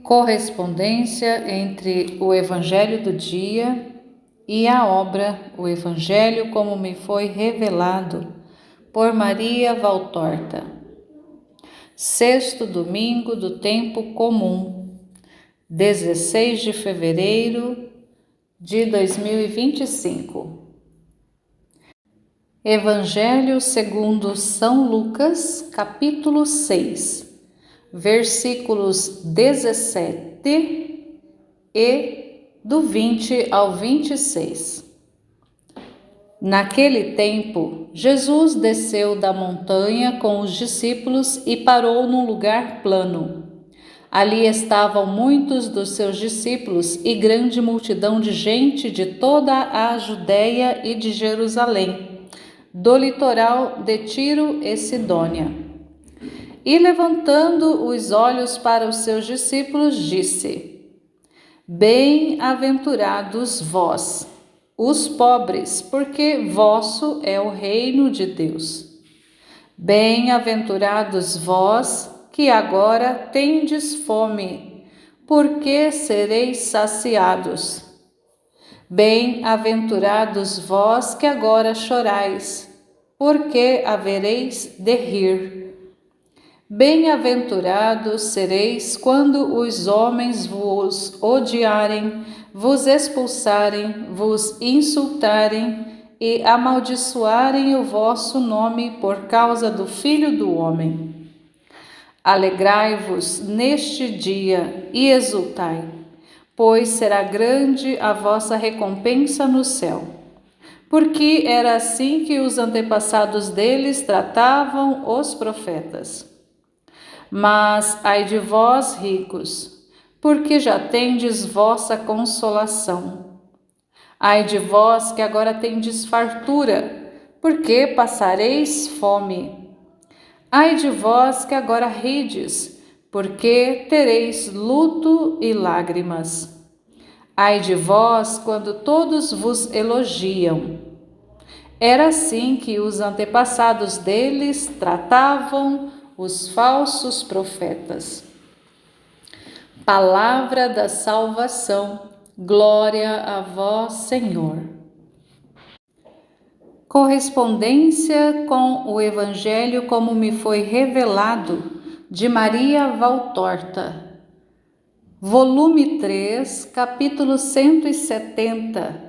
Correspondência entre o Evangelho do dia e a obra O Evangelho como me foi revelado, por Maria Valtorta. Sexto domingo do tempo comum, 16 de fevereiro de 2025. Evangelho segundo São Lucas, capítulo 6. Versículos 17 e do 20 ao 26. Naquele tempo, Jesus desceu da montanha com os discípulos e parou num lugar plano. Ali estavam muitos dos seus discípulos e grande multidão de gente de toda a Judéia e de Jerusalém, do litoral de Tiro e Sidônia. E levantando os olhos para os seus discípulos, disse: Bem-aventurados vós, os pobres, porque vosso é o reino de Deus. Bem-aventurados vós, que agora tendes fome, porque sereis saciados. Bem-aventurados vós que agora chorais, porque havereis de rir. Bem-aventurados sereis quando os homens vos odiarem, vos expulsarem, vos insultarem e amaldiçoarem o vosso nome por causa do Filho do Homem. Alegrai-vos neste dia e exultai, pois será grande a vossa recompensa no céu. Porque era assim que os antepassados deles tratavam os profetas. Mas ai de vós, ricos, porque já tendes vossa consolação. Ai de vós que agora tendes fartura, porque passareis fome. Ai de vós que agora rides, porque tereis luto e lágrimas. Ai de vós quando todos vos elogiam. Era assim que os antepassados deles tratavam os falsos profetas. Palavra da salvação, glória a vós, Senhor. Correspondência com o Evangelho como me foi revelado, de Maria Valtorta. Volume 3, capítulo 170.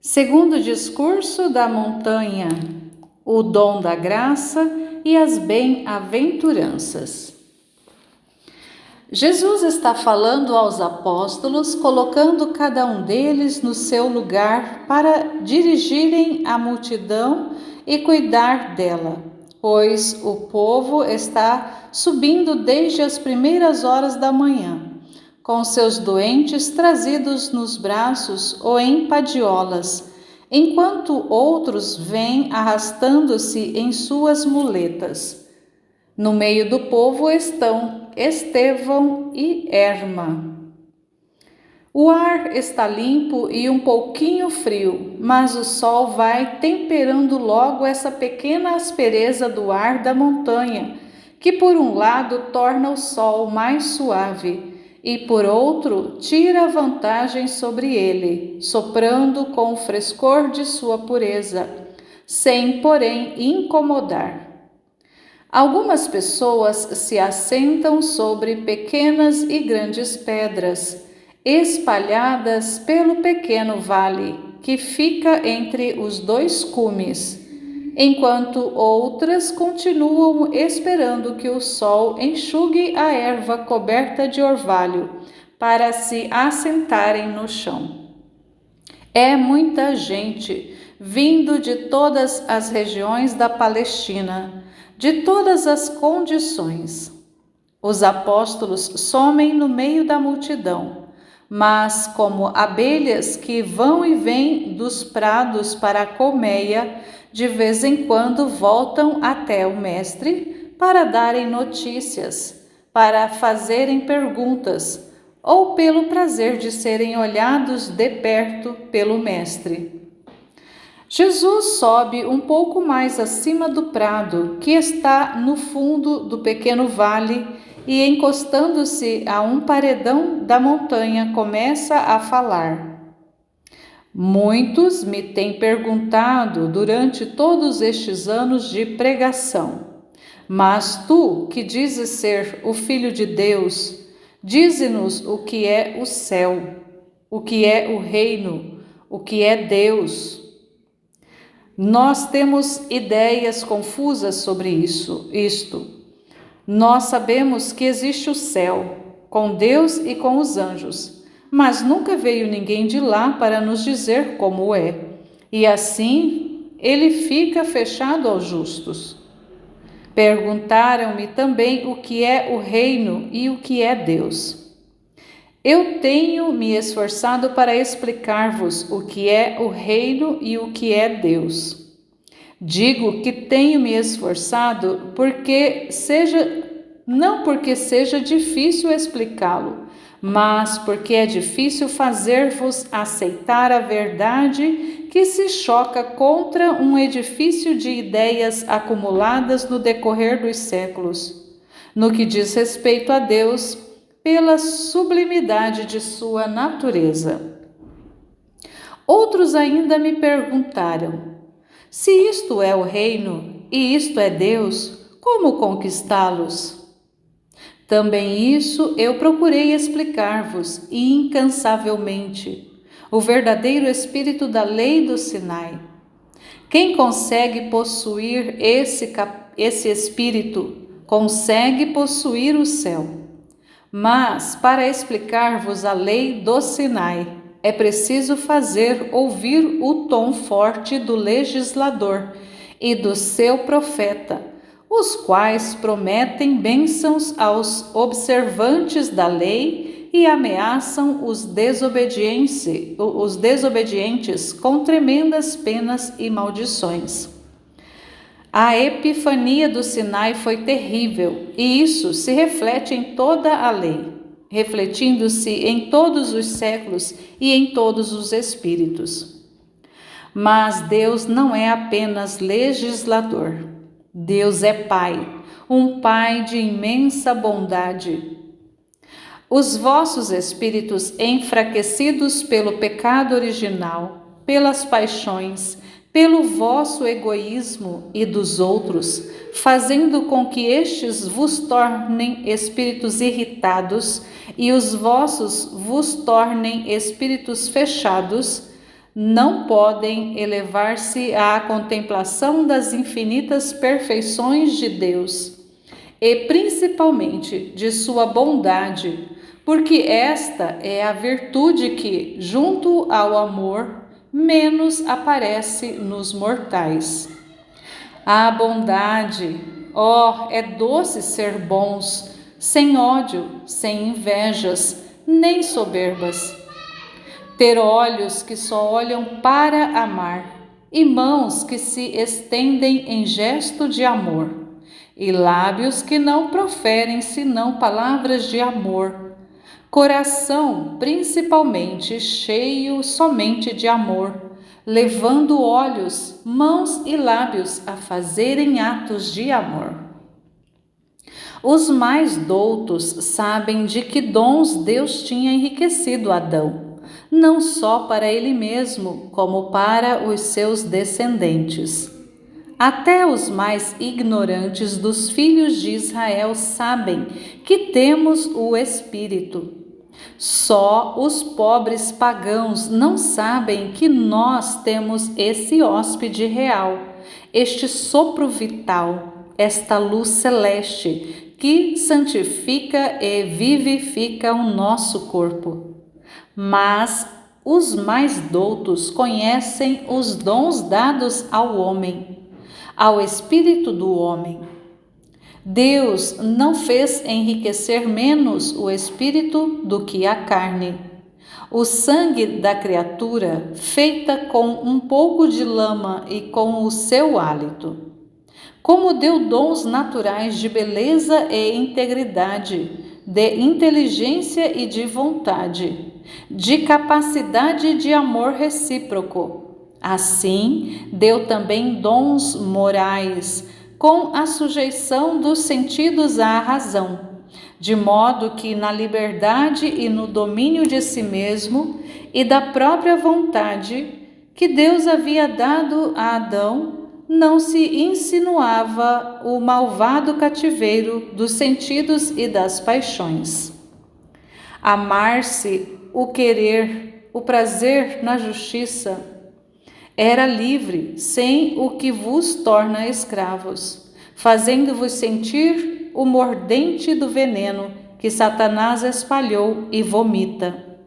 Segundo discurso da montanha, o dom da graça e as bem-aventuranças. Jesus está falando aos apóstolos, colocando cada um deles no seu lugar para dirigirem a multidão e cuidar dela, pois o povo está subindo desde as primeiras horas da manhã, com seus doentes trazidos nos braços ou em padiolas, enquanto outros vêm arrastando-se em suas muletas. No meio do povo estão Estevão e Erma. O ar está limpo e um pouquinho frio, mas o sol vai temperando logo essa pequena aspereza do ar da montanha, que por um lado torna o sol mais suave e por outro tira vantagem sobre ele, soprando com o frescor de sua pureza, sem, porém, incomodar. Algumas pessoas se assentam sobre pequenas e grandes pedras, espalhadas pelo pequeno vale que fica entre os dois cumes, enquanto outras continuam esperando que o sol enxugue a erva coberta de orvalho para se assentarem no chão. É muita gente vindo de todas as regiões da Palestina, de todas as condições. Os apóstolos somem no meio da multidão, mas como abelhas que vão e vêm dos prados para a colmeia, de vez em quando voltam até o mestre para darem notícias, para fazerem perguntas, ou pelo prazer de serem olhados de perto pelo mestre. Jesus sobe um pouco mais acima do prado, que está no fundo do pequeno vale, e encostando-se a um paredão da montanha, começa a falar. Muitos me têm perguntado durante todos estes anos de pregação: mas tu, que dizes ser o Filho de Deus, dize-nos o que é o céu, o que é o reino, o que é Deus. Nós temos ideias confusas sobre isto. Nós sabemos que existe o céu, com Deus e com os anjos, mas nunca veio ninguém de lá para nos dizer como é. E assim, ele fica fechado aos justos. Perguntaram-me também o que é o reino e o que é Deus. Eu tenho me esforçado para explicar-vos o que é o reino e o que é Deus. Digo que tenho me esforçado não porque seja difícil explicá-lo, mas porque é difícil fazer-vos aceitar a verdade que se choca contra um edifício de ideias acumuladas no decorrer dos séculos, no que diz respeito a Deus, pela sublimidade de sua natureza. Outros ainda me perguntaram: se isto é o reino e isto é Deus, como conquistá-los? Também isso eu procurei explicar-vos incansavelmente, o verdadeiro espírito da lei do Sinai. Quem consegue possuir esse espírito, consegue possuir o céu. Mas, para explicar-vos a lei do Sinai, é preciso fazer ouvir o tom forte do legislador e do seu profeta, os quais prometem bênçãos aos observantes da lei e ameaçam os desobedientes com tremendas penas e maldições. A epifania do Sinai foi terrível, e isso se reflete em toda a lei, refletindo-se em todos os séculos e em todos os espíritos. Mas Deus não é apenas legislador. Deus é Pai, um Pai de imensa bondade. Os vossos espíritos enfraquecidos pelo pecado original, pelas paixões, pelo vosso egoísmo e dos outros, fazendo com que estes vos tornem espíritos irritados e os vossos vos tornem espíritos fechados, não podem elevar-se à contemplação das infinitas perfeições de Deus, e principalmente de sua bondade, porque esta é a virtude que, junto ao amor, menos aparece nos mortais. A bondade, é doce ser bons, sem ódio, sem invejas, nem soberbas. Ter olhos que só olham para amar, e mãos que se estendem em gesto de amor, e lábios que não proferem senão palavras de amor, coração principalmente cheio somente de amor, levando olhos, mãos e lábios a fazerem atos de amor. Os mais doutos sabem de que dons Deus tinha enriquecido Adão, não só para ele mesmo, como para os seus descendentes. Até os mais ignorantes dos filhos de Israel sabem que temos o Espírito. Só os pobres pagãos não sabem que nós temos esse hóspede real, este sopro vital, esta luz celeste que santifica e vivifica o nosso corpo. Mas os mais doutos conhecem os dons dados ao homem, ao espírito do homem. Deus não fez enriquecer menos o espírito do que a carne. O sangue da criatura, feita com um pouco de lama e com o seu hálito. Como deu dons naturais de beleza e integridade, de inteligência e de vontade, de capacidade de amor recíproco, Assim, deu também dons morais, com a sujeição dos sentidos à razão, de modo que na liberdade e no domínio de si mesmo e da própria vontade que Deus havia dado a Adão, não se insinuava o malvado cativeiro dos sentidos e das paixões. Amar-se, o querer, o prazer na justiça, era livre, sem o que vos torna escravos, fazendo-vos sentir o mordente do veneno que Satanás espalhou e vomita,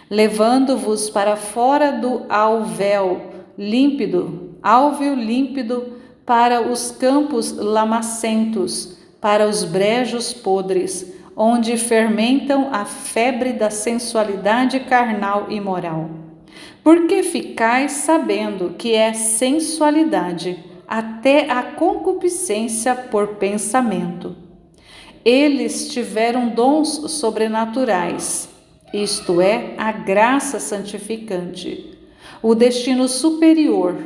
levando-vos para fora do alvéo límpido, para os campos lamacentos, para os brejos podres, onde fermentam a febre da sensualidade carnal e moral. Porque ficais sabendo que é sensualidade, até a concupiscência por pensamento. Eles tiveram dons sobrenaturais, isto é, a graça santificante, o destino superior,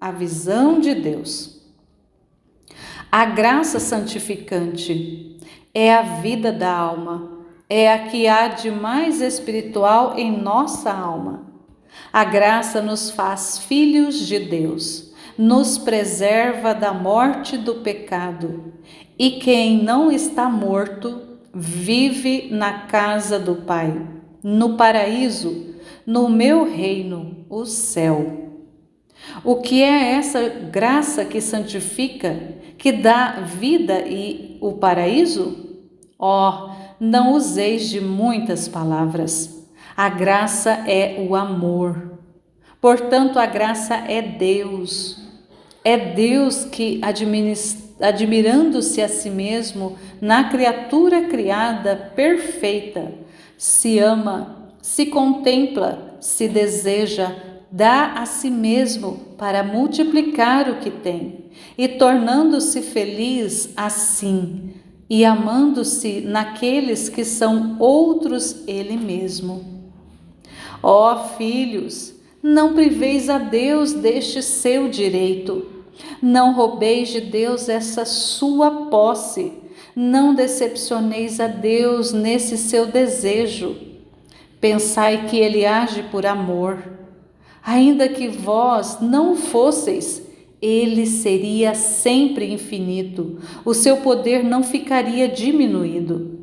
a visão de Deus. A graça santificante é a vida da alma, é a que há de mais espiritual em nossa alma. A graça nos faz filhos de Deus, nos preserva da morte do pecado, e quem não está morto vive na casa do Pai, no paraíso, no meu reino, o céu. O que é essa graça que santifica, que dá vida e o paraíso? Oh, não useis de muitas palavras. A graça é o amor. Portanto, a graça é Deus. É Deus que, admirando-se a si mesmo na criatura criada perfeita, se ama, se contempla, se deseja, dá a si mesmo para multiplicar o que tem, e tornando-se feliz assim, e amando-se naqueles que são outros ele mesmo. Ó filhos, não priveis a Deus deste seu direito, não roubeis de Deus essa sua posse, não decepcioneis a Deus nesse seu desejo. Pensai que Ele age por amor. Ainda que vós não fosseis, Ele seria sempre infinito, o seu poder não ficaria diminuído.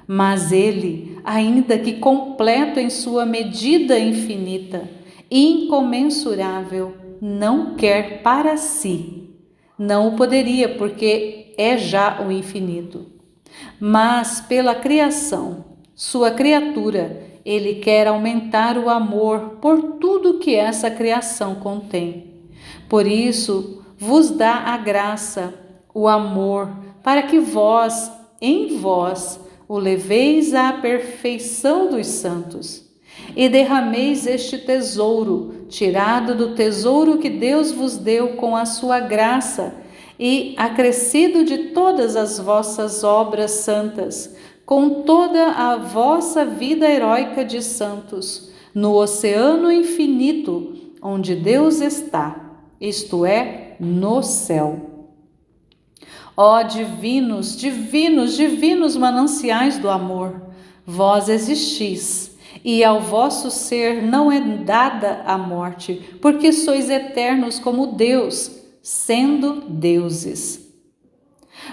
Mas Ele, ainda que completo em sua medida infinita, incomensurável, não quer para si. Não o poderia, porque é já o infinito. Mas pela criação, sua criatura, Ele quer aumentar o amor por tudo que essa criação contém. Por isso, vos dá a graça, o amor, para que vós, em vós, o leveis à perfeição dos santos, e derrameis este tesouro, tirado do tesouro que Deus vos deu com a sua graça, e acrescido de todas as vossas obras santas, com toda a vossa vida heróica de santos, no oceano infinito, onde Deus está, isto é, no céu. Ó divinos, divinos, divinos mananciais do amor, vós existis, e ao vosso ser não é dada a morte, porque sois eternos como Deus, sendo deuses.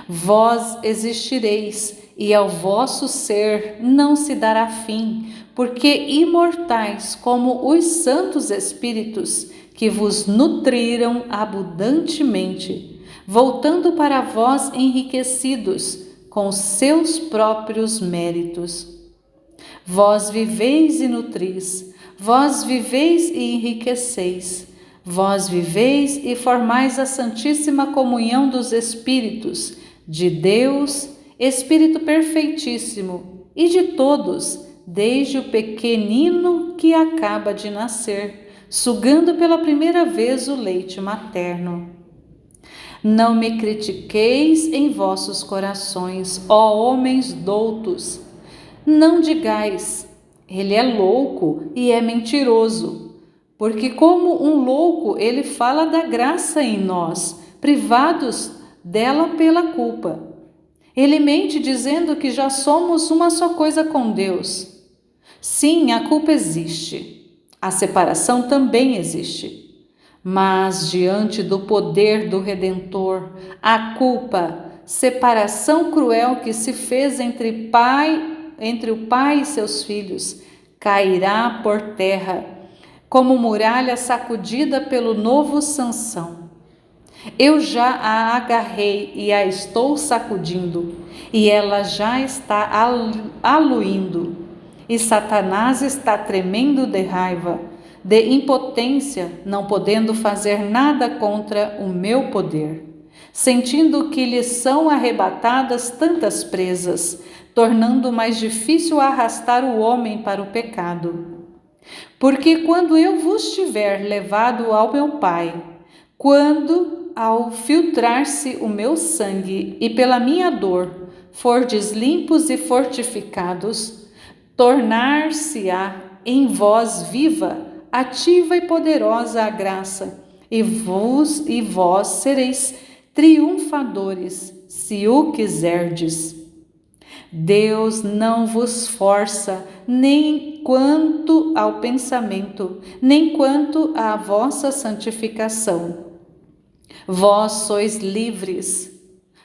Vós existireis, e ao vosso ser não se dará fim, porque imortais como os santos espíritos que vos nutriram abundantemente, voltando para vós enriquecidos com seus próprios méritos. Vós viveis e nutris, vós viveis e enriqueceis, vós viveis e formais a santíssima comunhão dos Espíritos, de Deus, Espírito perfeitíssimo, e de todos, desde o pequenino que acaba de nascer, sugando pela primeira vez o leite materno. Não me critiqueis em vossos corações, ó homens doutos. Não digais, ele é louco e é mentiroso, porque como um louco ele fala da graça em nós, privados dela pela culpa. Ele mente dizendo que já somos uma só coisa com Deus. Sim, a culpa existe. A separação também existe. Mas diante do poder do Redentor, a culpa, separação cruel que se fez entre o pai e seus filhos, cairá por terra, como muralha sacudida pelo novo Sansão. Eu já a agarrei e a estou sacudindo, e ela já está aluindo, e Satanás está tremendo de raiva, de impotência, não podendo fazer nada contra o meu poder, sentindo que lhe são arrebatadas tantas presas, tornando mais difícil arrastar o homem para o pecado. Porque quando eu vos tiver levado ao meu Pai, quando, ao filtrar-se o meu sangue e pela minha dor, fordes limpos e fortificados, tornar-se-á em vós viva, ativa e poderosa a graça, e vós sereis triunfadores, se o quiserdes. Deus não vos força, nem quanto ao pensamento, nem quanto à vossa santificação. Vós sois livres,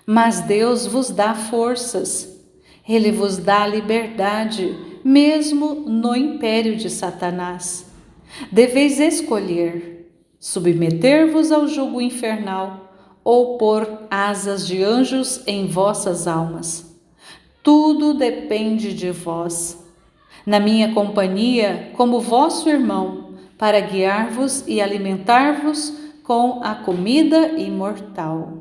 mas Deus vos dá forças. Ele vos dá liberdade, mesmo no império de Satanás. Deveis escolher, submeter-vos ao jugo infernal ou pôr asas de anjos em vossas almas. Tudo depende de vós. Na minha companhia, como vosso irmão, para guiar-vos e alimentar-vos com a comida imortal.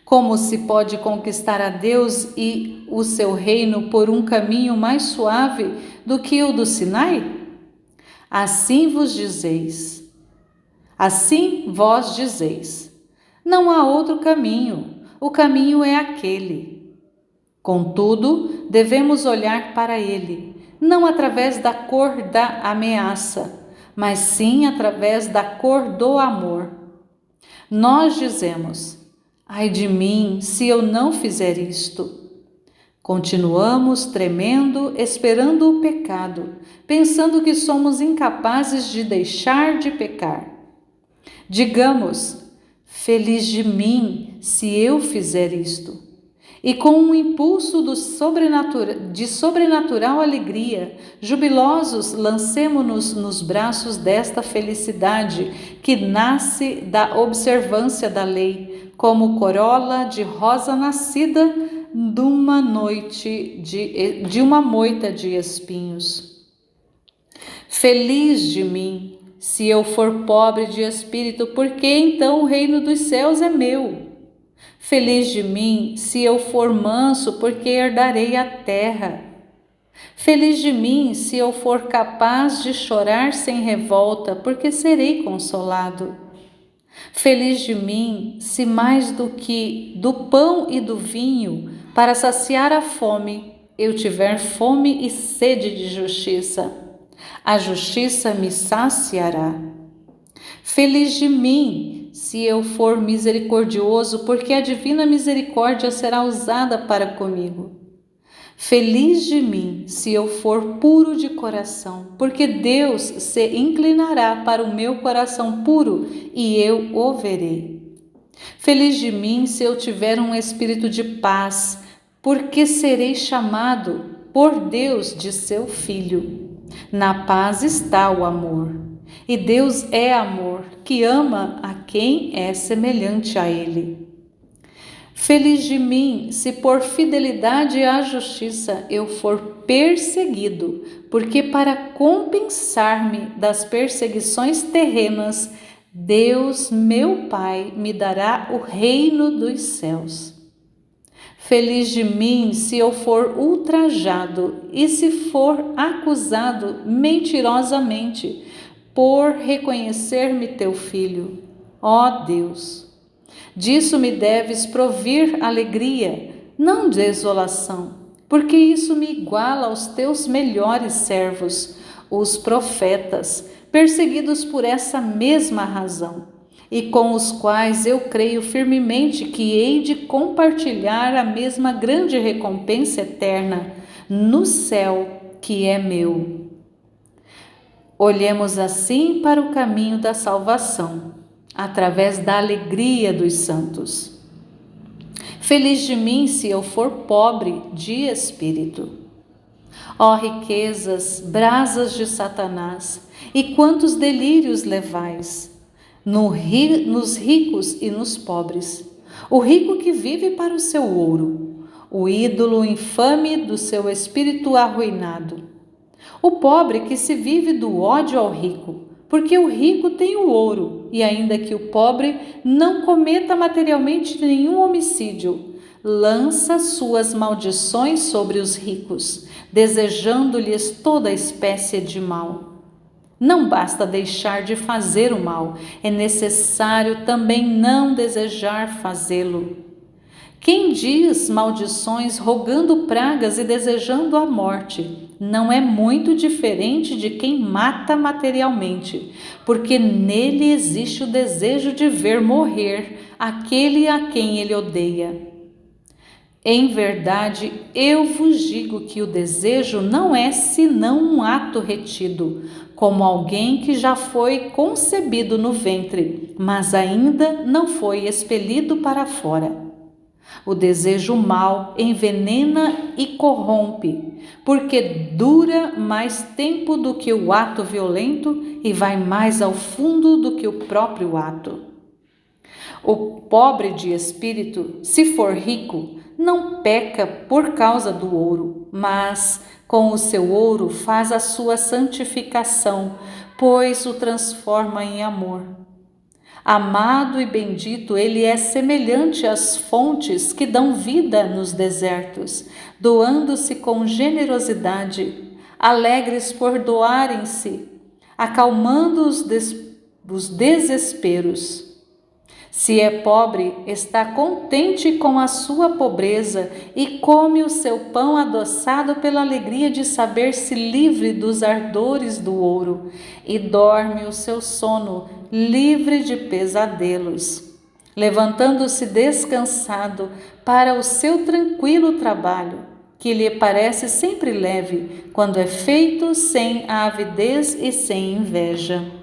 Como se pode conquistar a Deus e o seu reino por um caminho mais suave do que o do Sinai? Assim vos dizeis. Assim vós dizeis: não há outro caminho, o caminho é aquele. Contudo, devemos olhar para ele, não através da cor da ameaça, mas sim através da cor do amor. Nós dizemos: ai de mim, se eu não fizer isto. Continuamos tremendo, esperando o pecado, pensando que somos incapazes de deixar de pecar. Digamos: feliz de mim, se eu fizer isto. E com um impulso de sobrenatural alegria, jubilosos, lancemo-nos nos braços desta felicidade que nasce da observância da lei, como corola de rosa nascida de uma moita de espinhos. Feliz de mim, se eu for pobre de espírito, porque então o reino dos céus é meu. Feliz de mim, se eu for manso, porque herdarei a terra. Feliz de mim, se eu for capaz de chorar sem revolta, porque serei consolado. Feliz de mim, se mais do que do pão e do vinho, para saciar a fome, eu tiver fome e sede de justiça. A justiça me saciará. Feliz de mim, se eu for misericordioso, porque a divina misericórdia será usada para comigo. Feliz de mim, se eu for puro de coração, porque Deus se inclinará para o meu coração puro e eu o verei. Feliz de mim, se eu tiver um espírito de paz, porque serei chamado por Deus de seu filho. Na paz está o amor. E Deus é amor, que ama a quem é semelhante a Ele. Feliz de mim, se por fidelidade à justiça eu for perseguido, porque para compensar-me das perseguições terrenas, Deus, meu Pai, me dará o reino dos céus. Feliz de mim, se eu for ultrajado e se for acusado mentirosamente, por reconhecer-me teu filho. Ó Deus, disso me deves provir alegria, não desolação, porque isso me iguala aos teus melhores servos, os profetas, perseguidos por essa mesma razão, e com os quais eu creio firmemente que hei de compartilhar a mesma grande recompensa eterna no céu que é meu. Olhemos assim para o caminho da salvação, através da alegria dos santos. Feliz de mim se eu for pobre de espírito. Ó riquezas, brasas de Satanás, e quantos delírios levais, nos ricos e nos pobres. O rico que vive para o seu ouro, o ídolo infame do seu espírito arruinado. O pobre que se vive do ódio ao rico, porque o rico tem o ouro, e ainda que o pobre não cometa materialmente nenhum homicídio, lança suas maldições sobre os ricos, desejando-lhes toda espécie de mal. Não basta deixar de fazer o mal, é necessário também não desejar fazê-lo. Quem diz maldições rogando pragas e desejando a morte, não é muito diferente de quem mata materialmente, porque nele existe o desejo de ver morrer aquele a quem ele odeia. Em verdade, eu vos digo que o desejo não é senão um ato retido, como alguém que já foi concebido no ventre, mas ainda não foi expelido para fora. O desejo mau envenena e corrompe, porque dura mais tempo do que o ato violento e vai mais ao fundo do que o próprio ato. O pobre de espírito, se for rico, não peca por causa do ouro, mas com o seu ouro faz a sua santificação, pois o transforma em amor. Amado e bendito, ele é semelhante às fontes que dão vida nos desertos, doando-se com generosidade, alegres por doarem-se, acalmando os desesperos. Se é pobre, está contente com a sua pobreza e come o seu pão adoçado pela alegria de saber-se livre dos ardores do ouro, e dorme o seu sono livre de pesadelos, levantando-se descansado para o seu tranquilo trabalho, que lhe parece sempre leve, quando é feito sem avidez e sem inveja.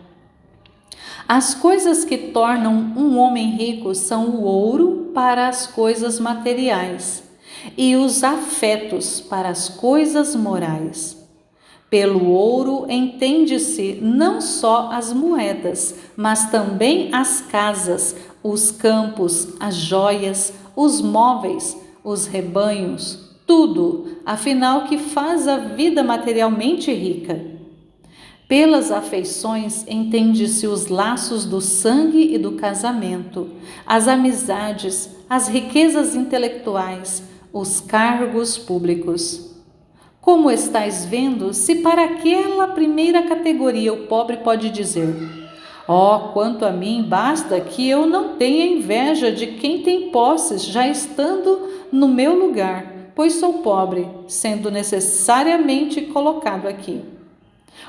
As coisas que tornam um homem rico são o ouro para as coisas materiais e os afetos para as coisas morais. Pelo ouro entende-se não só as moedas, mas também as casas, os campos, as joias, os móveis, os rebanhos, tudo, afinal, que faz a vida materialmente rica. Pelas afeições entende-se os laços do sangue e do casamento, as amizades, as riquezas intelectuais, os cargos públicos. Como estais vendo, se para aquela primeira categoria o pobre pode dizer: ó, quanto a mim, basta que eu não tenha inveja de quem tem posses, já estando no meu lugar, pois sou pobre, sendo necessariamente colocado aqui.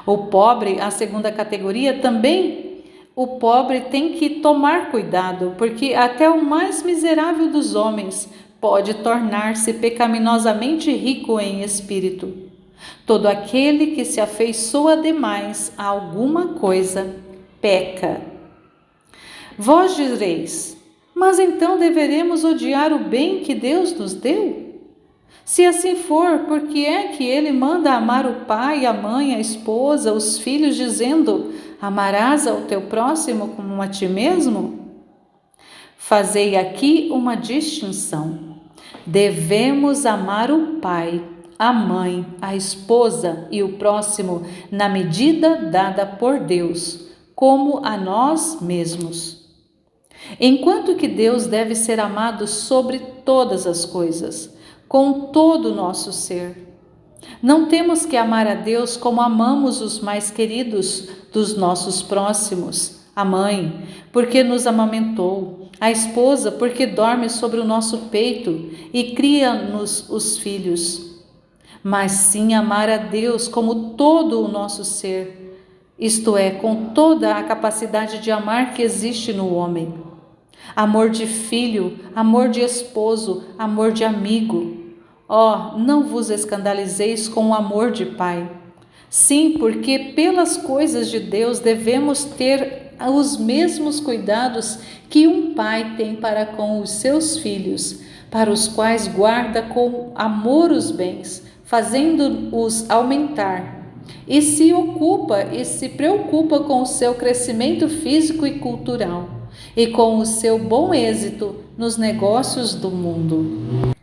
O pobre, a segunda categoria, também o pobre tem que tomar cuidado, porque até o mais miserável dos homens pode tornar-se pecaminosamente rico em espírito. Todo aquele que se afeiçoa demais a alguma coisa, peca. Vós direis: mas então deveremos odiar o bem que Deus nos deu? Se assim for, por que é que ele manda amar o pai, a mãe, a esposa, os filhos, dizendo: amarás ao teu próximo como a ti mesmo? Fazei aqui uma distinção. Devemos amar o pai, a mãe, a esposa e o próximo na medida dada por Deus, como a nós mesmos. Enquanto que Deus deve ser amado sobre todas as coisas, com todo o nosso ser. Não temos que amar a Deus como amamos os mais queridos dos nossos próximos, a mãe, porque nos amamentou, a esposa, porque dorme sobre o nosso peito e cria-nos os filhos. mas sim amar a Deus como todo o nosso ser, isto é, com toda a capacidade de amar que existe no homem. Amor de filho, amor de esposo, amor de amigo. Ó, não vos escandalizeis com o amor de pai. Sim, porque pelas coisas de Deus devemos ter os mesmos cuidados que um pai tem para com os seus filhos, para os quais guarda com amor os bens, fazendo-os aumentar, e se ocupa e se preocupa com o seu crescimento físico e cultural, e com o seu bom êxito nos negócios do mundo.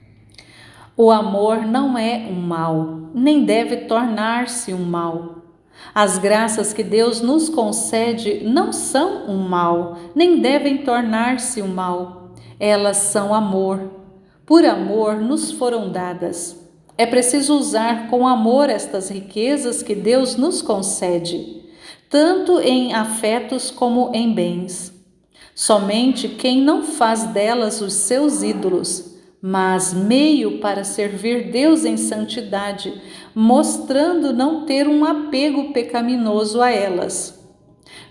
O amor não é um mal, nem deve tornar-se um mal. As graças que Deus nos concede não são um mal, nem devem tornar-se um mal. Elas são amor. Por amor nos foram dadas. É preciso usar com amor estas riquezas que Deus nos concede, tanto em afetos como em bens. Somente quem não faz delas os seus ídolos, mas meio para servir Deus em santidade, mostrando não ter um apego pecaminoso a elas.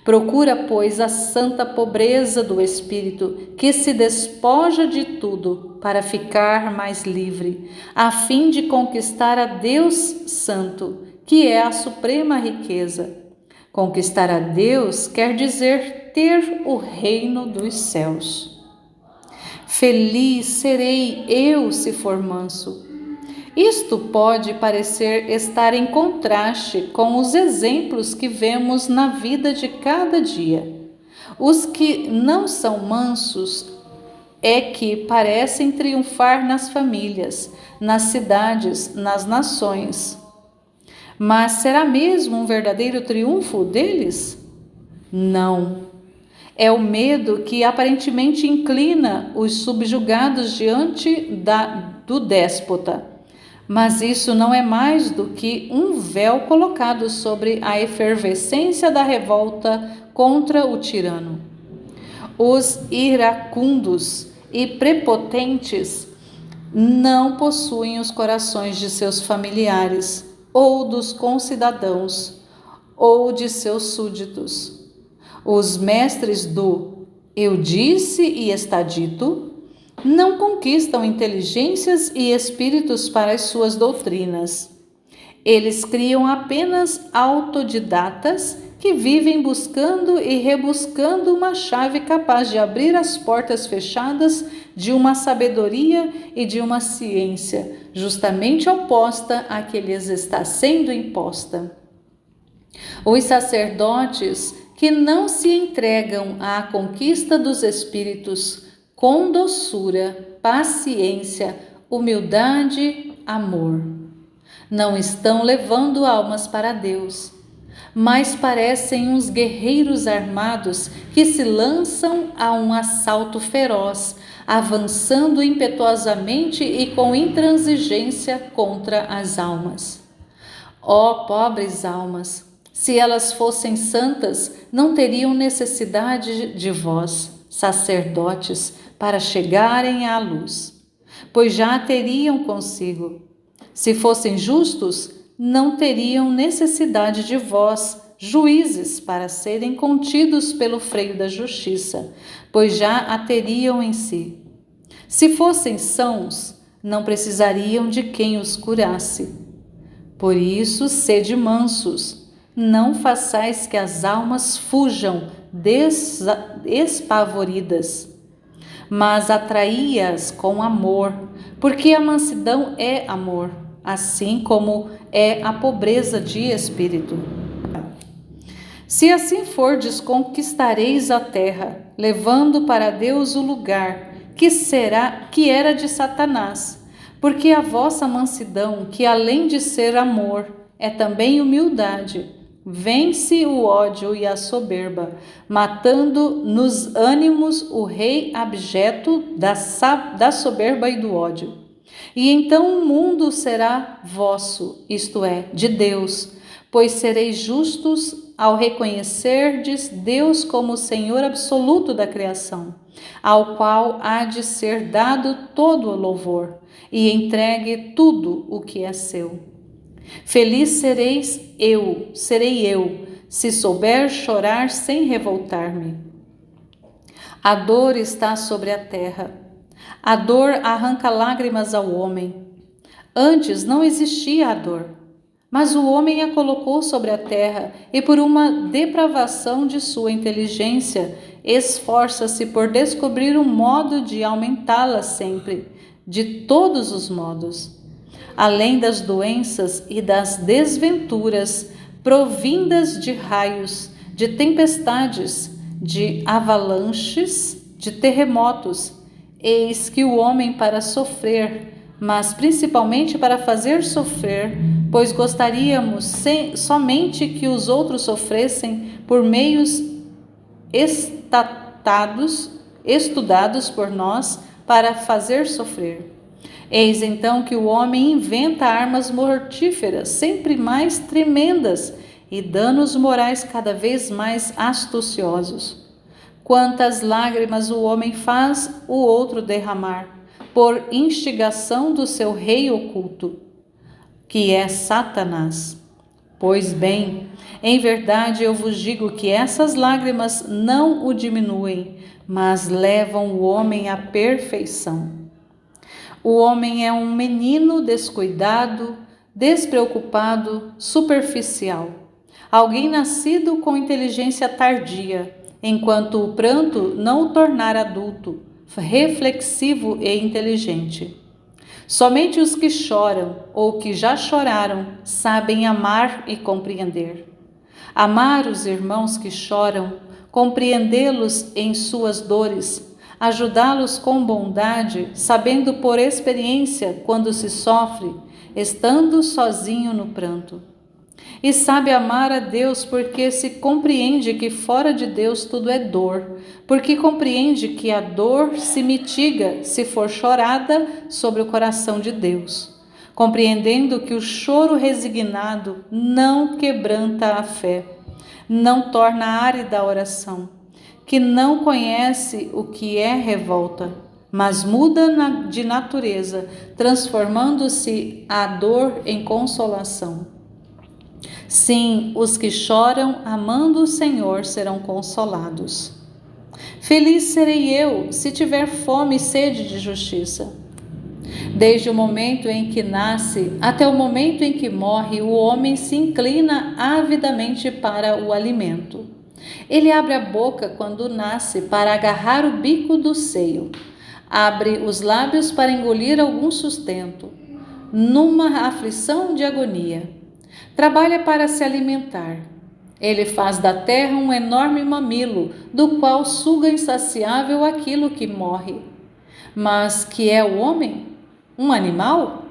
Procura, pois, a santa pobreza do espírito, que se despoja de tudo para ficar mais livre, a fim de conquistar a Deus Santo, que é a suprema riqueza. Conquistar a Deus quer dizer ter o reino dos céus. Feliz serei eu se for manso. Isto pode parecer estar em contraste com os exemplos que vemos na vida de cada dia. Os que não são mansos é que parecem triunfar nas famílias, nas cidades, nas nações. Mas será mesmo um verdadeiro triunfo deles? Não. É o medo que aparentemente inclina os subjugados diante do déspota. Mas isso não é mais do que um véu colocado sobre a efervescência da revolta contra o tirano. Os iracundos e prepotentes não possuem os corações de seus familiares, ou dos concidadãos, ou de seus súditos. Os mestres do eu disse e está dito não conquistam inteligências e espíritos para as suas doutrinas. Eles criam apenas autodidatas que vivem buscando e rebuscando uma chave capaz de abrir as portas fechadas de uma sabedoria e de uma ciência justamente oposta à que lhes está sendo imposta. Os sacerdotes que não se entregam à conquista dos espíritos com doçura, paciência, humildade, amor, não estão levando almas para Deus, mas parecem uns guerreiros armados que se lançam a um assalto feroz, avançando impetuosamente e com intransigência contra as almas. Ó pobres almas! Se elas fossem santas, não teriam necessidade de vós, sacerdotes, para chegarem à luz, pois já a teriam consigo. Se fossem justos, não teriam necessidade de vós, juízes, para serem contidos pelo freio da justiça, pois já a teriam em si. Se fossem sãos, não precisariam de quem os curasse. Por isso, sede mansos. Não façais que as almas fujam espavoridas, mas atraí-as com amor, porque a mansidão é amor, assim como é a pobreza de espírito. Se assim fordes, conquistareis a terra, levando para Deus o lugar que era de Satanás, porque a vossa mansidão, que além de ser amor, é também humildade, vence o ódio e a soberba, matando nos ânimos o rei abjeto da soberba e do ódio. E então o mundo será vosso, isto é, de Deus, pois sereis justos ao reconhecerdes Deus como o Senhor absoluto da criação, ao qual há de ser dado todo o louvor, e entregue tudo o que é seu. Feliz serei eu, se souber chorar sem revoltar-me. A dor está sobre a terra. A dor arranca lágrimas ao homem. Antes não existia a dor, mas o homem a colocou sobre a terra e, por uma depravação de sua inteligência, esforça-se por descobrir um modo de aumentá-la sempre, de todos os modos. Além das doenças e das desventuras provindas de raios, de tempestades, de avalanches, de terremotos, eis que o homem, para sofrer, mas principalmente para fazer sofrer, pois gostaríamos somente que os outros sofressem por meios estudados por nós para fazer sofrer. Eis então que o homem inventa armas mortíferas, sempre mais tremendas, e danos morais cada vez mais astuciosos. Quantas lágrimas o homem faz o outro derramar, por instigação do seu rei oculto, que é Satanás. Pois bem, em verdade eu vos digo que essas lágrimas não o diminuem, mas levam o homem à perfeição. O homem é um menino descuidado, despreocupado, superficial. Alguém nascido com inteligência tardia, enquanto o pranto não o tornar adulto, reflexivo e inteligente. Somente os que choram ou que já choraram sabem amar e compreender. Amar os irmãos que choram, compreendê-los em suas dores, ajudá-los com bondade, sabendo por experiência quando se sofre, estando sozinho no pranto. E sabe amar a Deus porque se compreende que fora de Deus tudo é dor, porque compreende que a dor se mitiga se for chorada sobre o coração de Deus, compreendendo que o choro resignado não quebranta a fé, não torna árida a oração, que não conhece o que é revolta, mas muda de natureza, transformando-se a dor em consolação. Sim, os que choram amando o Senhor serão consolados. Feliz serei eu se tiver fome e sede de justiça. Desde o momento em que nasce até o momento em que morre, o homem se inclina avidamente para o alimento. Ele abre a boca quando nasce para agarrar o bico do seio. Abre os lábios para engolir algum sustento, numa aflição de agonia. Trabalha para se alimentar. Ele faz da terra um enorme mamilo, do qual suga insaciável aquilo que morre. Mas que é o homem? Um animal?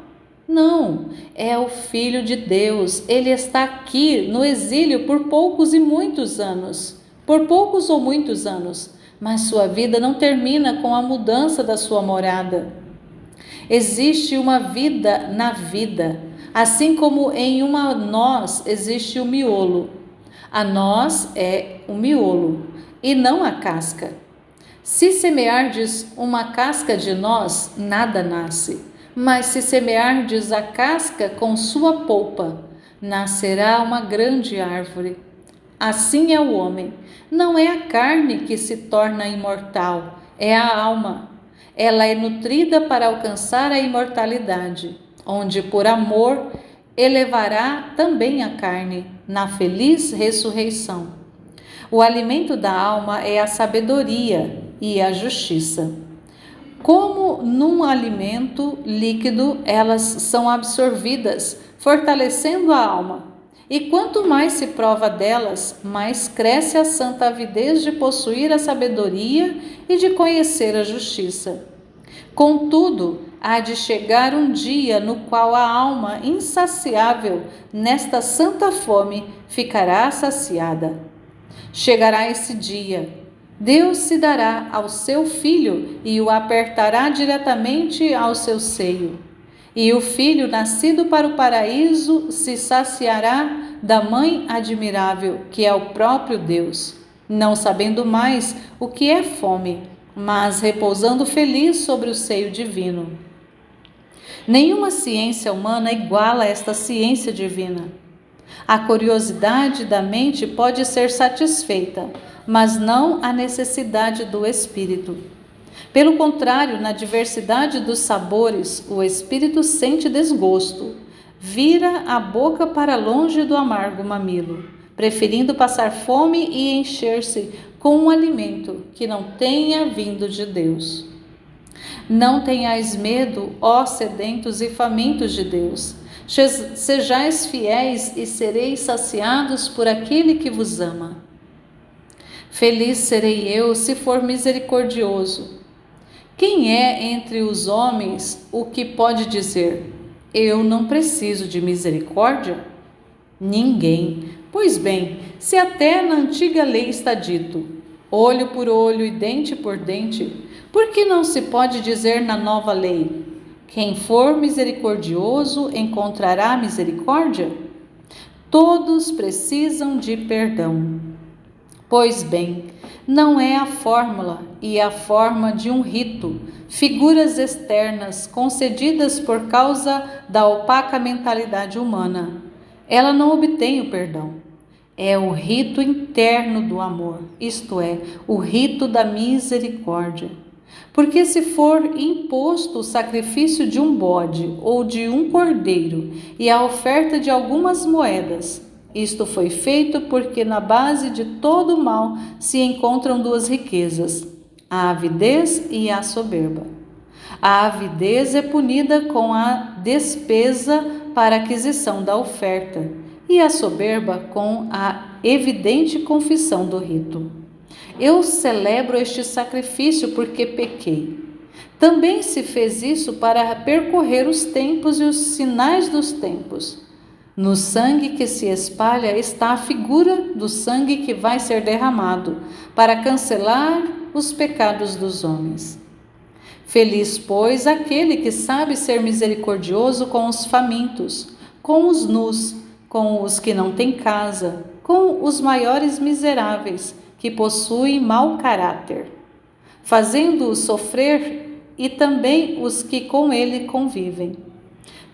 Não, é o Filho de Deus. Ele está aqui no exílio por poucos ou muitos anos, mas sua vida não termina com a mudança da sua morada. Existe uma vida na vida. Assim como em uma noz existe o miolo. A noz é o miolo e não a casca. Se semeardes uma casca de noz, nada nasce. Mas se semeardes a casca com sua polpa, nascerá uma grande árvore. Assim é o homem. Não é a carne que se torna imortal, é a alma. Ela é nutrida para alcançar a imortalidade, onde por amor elevará também a carne na feliz ressurreição. O alimento da alma é a sabedoria e a justiça. Como num alimento líquido, elas são absorvidas, fortalecendo a alma. E quanto mais se prova delas, mais cresce a santa avidez de possuir a sabedoria e de conhecer a justiça. Contudo, há de chegar um dia no qual a alma insaciável nesta santa fome ficará saciada. Chegará esse dia. Deus se dará ao seu filho e o apertará diretamente ao seu seio. E o filho, nascido para o paraíso, se saciará da mãe admirável, que é o próprio Deus, não sabendo mais o que é fome, mas repousando feliz sobre o seio divino. Nenhuma ciência humana iguala esta ciência divina. A curiosidade da mente pode ser satisfeita, mas não a necessidade do espírito. Pelo contrário, na diversidade dos sabores, o espírito sente desgosto, vira a boca para longe do amargo mamilo, preferindo passar fome e encher-se com um alimento que não tenha vindo de Deus. Não tenhais medo, ó sedentos e famintos de Deus. Sejais fiéis e sereis saciados por aquele que vos ama. Feliz serei eu se for misericordioso. Quem é entre os homens o que pode dizer: eu não preciso de misericórdia? Ninguém. Pois bem, se até na antiga lei está dito: olho por olho e dente por dente, por que não se pode dizer na nova lei: quem for misericordioso encontrará misericórdia? Todos precisam de perdão. Pois bem, não é a fórmula e a forma de um rito, figuras externas concedidas por causa da opaca mentalidade humana. Ela não obtém o perdão. É o rito interno do amor, isto é, o rito da misericórdia. Porque se for imposto o sacrifício de um bode ou de um cordeiro e a oferta de algumas moedas, isto foi feito porque na base de todo o mal se encontram duas riquezas, a avidez e a soberba. A avidez é punida com a despesa para aquisição da oferta e a soberba com a evidente confissão do rito. Eu celebro este sacrifício porque pequei. Também se fez isso para percorrer os tempos e os sinais dos tempos. No sangue que se espalha está a figura do sangue que vai ser derramado para cancelar os pecados dos homens. Feliz, pois, aquele que sabe ser misericordioso com os famintos, com os nus, com os que não têm casa, com os maiores miseráveis, que possuem mau caráter, fazendo-os sofrer e também os que com ele convivem.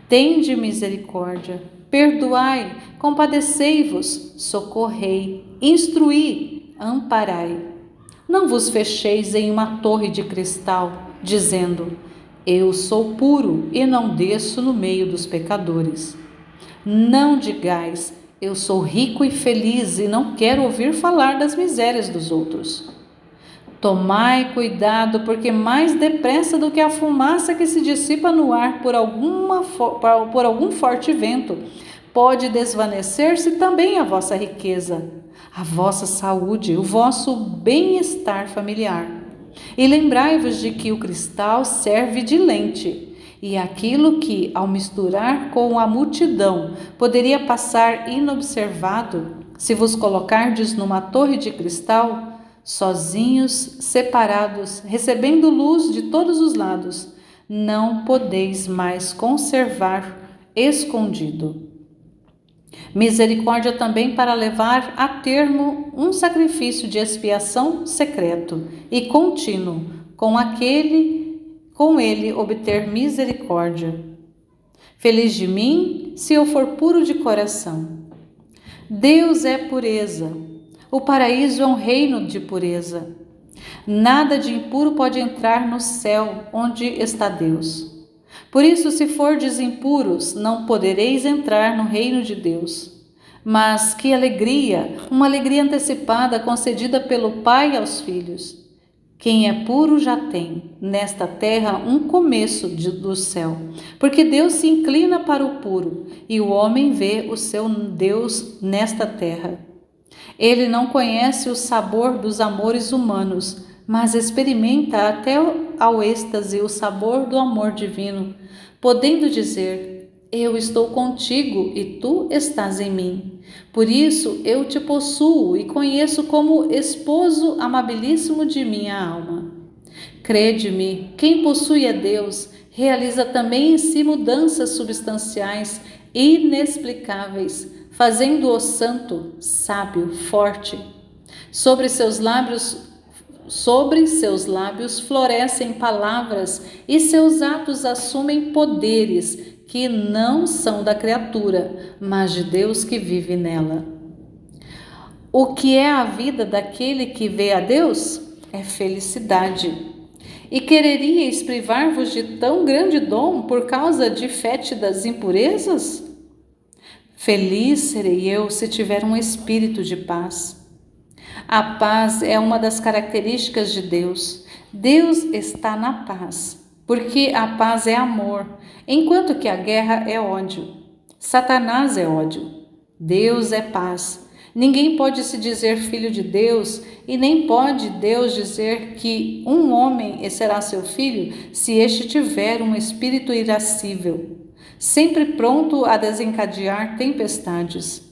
Tende misericórdia, perdoai, compadecei-vos, socorrei, instruí, amparai. Não vos fecheis em uma torre de cristal, dizendo: eu sou puro e não desço no meio dos pecadores. Não digais: eu sou rico e feliz e não quero ouvir falar das misérias dos outros. Tomai cuidado, porque mais depressa do que a fumaça que se dissipa no ar por algum forte vento, pode desvanecer-se também a vossa riqueza, a vossa saúde, o vosso bem-estar familiar. E lembrai-vos de que o cristal serve de lente, e aquilo que, ao misturar com a multidão, poderia passar inobservado, se vos colocardes numa torre de cristal, sozinhos, separados, recebendo luz de todos os lados, não podeis mais conservar escondido. Misericórdia também para levar a termo um sacrifício de expiação secreto e contínuo, com ele obter misericórdia. Feliz de mim, se eu for puro de coração. Deus é pureza. O paraíso é um reino de pureza. Nada de impuro pode entrar no céu, onde está Deus. Por isso, se fordes impuros, não podereis entrar no reino de Deus. Mas que alegria, uma alegria antecipada concedida pelo Pai aos filhos. Quem é puro já tem, nesta terra, um começo do céu, porque Deus se inclina para o puro, e o homem vê o seu Deus nesta terra. Ele não conhece o sabor dos amores humanos, mas experimenta até ao êxtase o sabor do amor divino, podendo dizer: eu estou contigo e tu estás em mim. Por isso eu te possuo e conheço como esposo amabilíssimo de minha alma. Crede-me, quem possui a Deus realiza também em si mudanças substanciais inexplicáveis, fazendo-o santo, sábio, forte. Sobre seus lábios sobre seus lábios florescem palavras e seus atos assumem poderes que não são da criatura, mas de Deus que vive nela. O que é a vida daquele que vê a Deus? É felicidade. E quereríeis privar-vos de tão grande dom por causa de fétidas impurezas? Feliz serei eu se tiver um espírito de paz. A paz é uma das características de Deus. Deus está na paz, porque a paz é amor, enquanto que a guerra é ódio. Satanás é ódio. Deus é paz. Ninguém pode se dizer filho de Deus e nem pode Deus dizer que um homem será seu filho se este tiver um espírito irascível, sempre pronto a desencadear tempestades.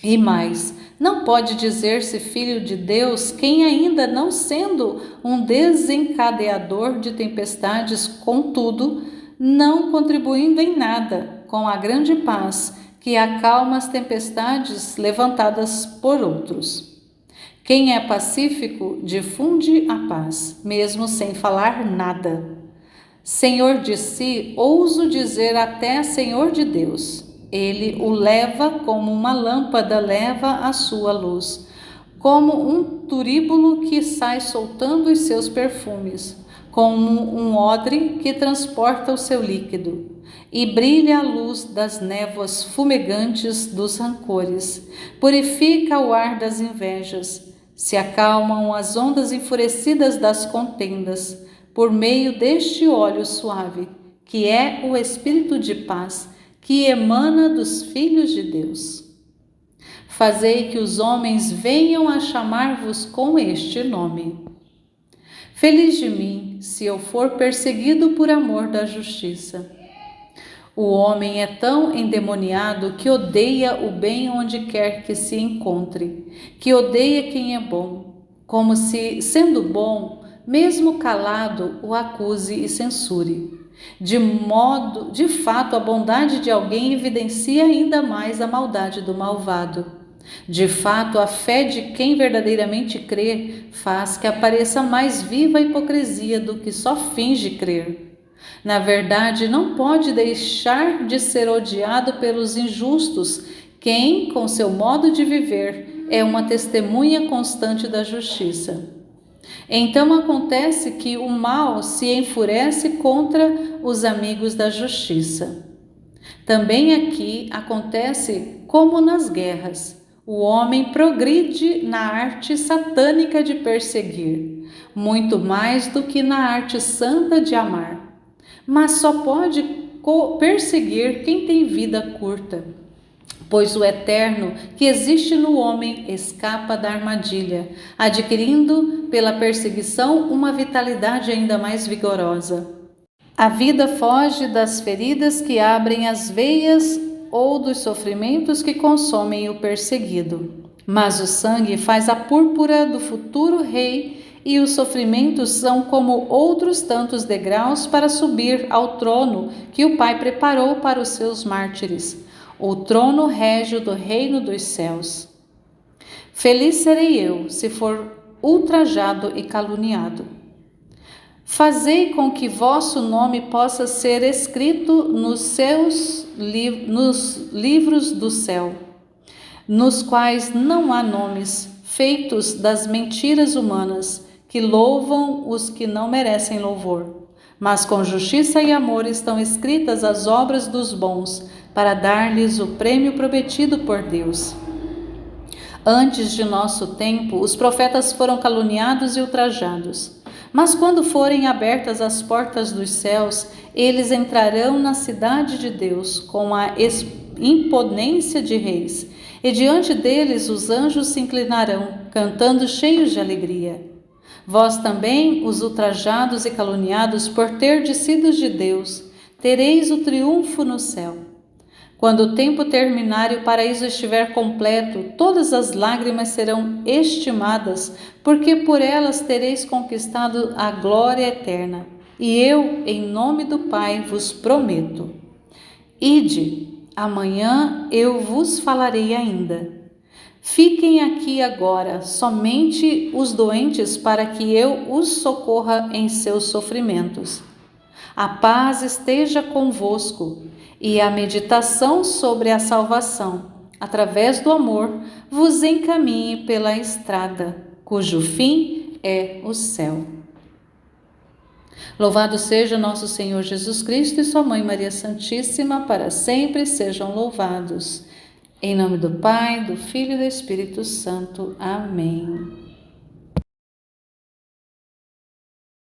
E mais, não pode dizer-se filho de Deus quem, ainda não sendo um desencadeador de tempestades, contudo, não contribuindo em nada com a grande paz que acalma as tempestades levantadas por outros. Quem é pacífico difunde a paz, mesmo sem falar nada. Senhor de si, ouso dizer até Senhor de Deus. Ele o leva como uma lâmpada leva a sua luz, como um turíbulo que sai soltando os seus perfumes, como um odre que transporta o seu líquido. E brilha a luz das névoas fumegantes dos rancores, purifica o ar das invejas, se acalmam as ondas enfurecidas das contendas, por meio deste óleo suave, que é o Espírito de paz, que emana dos filhos de Deus. Fazei que os homens venham a chamar-vos com este nome. Feliz de mim, se eu for perseguido por amor da justiça. O homem é tão endemoniado que odeia o bem onde quer que se encontre, que odeia quem é bom, como se, sendo bom, mesmo calado, o acuse e censure. De fato, a bondade de alguém evidencia ainda mais a maldade do malvado. De fato, a fé de quem verdadeiramente crê faz que apareça mais viva a hipocrisia do que só finge crer. Na verdade, não pode deixar de ser odiado pelos injustos quem, com seu modo de viver, é uma testemunha constante da justiça. Então acontece que o mal se enfurece contra os amigos da justiça. Também aqui acontece como nas guerras. O homem progride na arte satânica de perseguir, muito mais do que na arte santa de amar. Mas só pode perseguir quem tem vida curta, pois o eterno que existe no homem escapa da armadilha, adquirindo pela perseguição uma vitalidade ainda mais vigorosa. A vida foge das feridas que abrem as veias ou dos sofrimentos que consomem o perseguido. Mas o sangue faz a púrpura do futuro rei e os sofrimentos são como outros tantos degraus para subir ao trono que o Pai preparou para os seus mártires, o trono régio do reino dos céus. Feliz serei eu, se for ultrajado e caluniado. Fazei com que vosso nome possa ser escrito nos livros do céu, nos quais não há nomes, feitos das mentiras humanas, que louvam os que não merecem louvor. Mas com justiça e amor estão escritas as obras dos bons, para dar-lhes o prêmio prometido por Deus. Antes de nosso tempo, os profetas foram caluniados e ultrajados. Mas quando forem abertas as portas dos céus, eles entrarão na cidade de Deus com a imponência de reis, e diante deles os anjos se inclinarão, cantando cheios de alegria. Vós também, os ultrajados e caluniados por terdes sido de Deus, tereis o triunfo no céu. Quando o tempo terminar e o paraíso estiver completo, todas as lágrimas serão estimadas, porque por elas tereis conquistado a glória eterna. E eu, em nome do Pai, vos prometo. Ide, amanhã eu vos falarei ainda. Fiquem aqui agora somente os doentes para que eu os socorra em seus sofrimentos. A paz esteja convosco e a meditação sobre a salvação, através do amor, vos encaminhe pela estrada, cujo fim é o céu. Louvado seja nosso Senhor Jesus Cristo e sua Mãe Maria Santíssima, para sempre sejam louvados. Em nome do Pai, do Filho e do Espírito Santo. Amém.